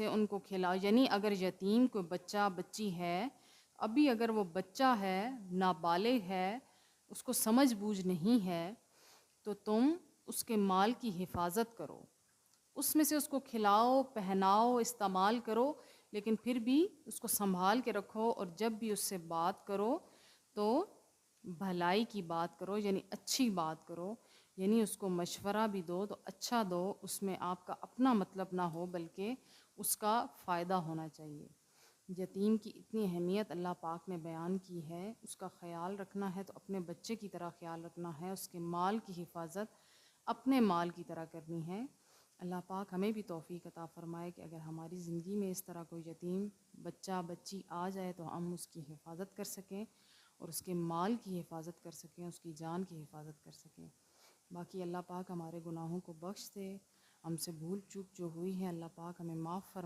سے ان کو کھلاؤ، یعنی اگر یتیم کوئی بچہ بچی ہے، ابھی اگر وہ بچہ ہے، نابالغ ہے، اس کو سمجھ بوجھ نہیں ہے، تو تم اس کے مال کی حفاظت کرو، اس میں سے اس کو کھلاؤ، پہناؤ، استعمال کرو، لیکن پھر بھی اس کو سنبھال کے رکھو، اور جب بھی اس سے بات کرو تو بھلائی کی بات کرو، یعنی اچھی بات کرو، یعنی اس کو مشورہ بھی دو تو اچھا دو، اس میں آپ کا اپنا مطلب نہ ہو بلکہ اس کا فائدہ ہونا چاہیے۔ یتیم کی اتنی اہمیت اللہ پاک نے بیان کی ہے، اس کا خیال رکھنا ہے تو اپنے بچے کی طرح خیال رکھنا ہے، اس کے مال کی حفاظت اپنے مال کی طرح کرنی ہے۔ اللہ پاک ہمیں بھی توفیق عطا فرمائے کہ اگر ہماری زندگی میں اس طرح کوئی یتیم بچہ بچی آ جائے تو ہم اس کی حفاظت کر سکیں، اور اس کے مال کی حفاظت کر سکیں، اس کی جان کی حفاظت کر سکیں۔ باقی اللہ پاک ہمارے گناہوں کو بخش دے، ہم سے بھول چوک جو ہوئی ہے اللہ پاک ہمیں معاف فرمائے۔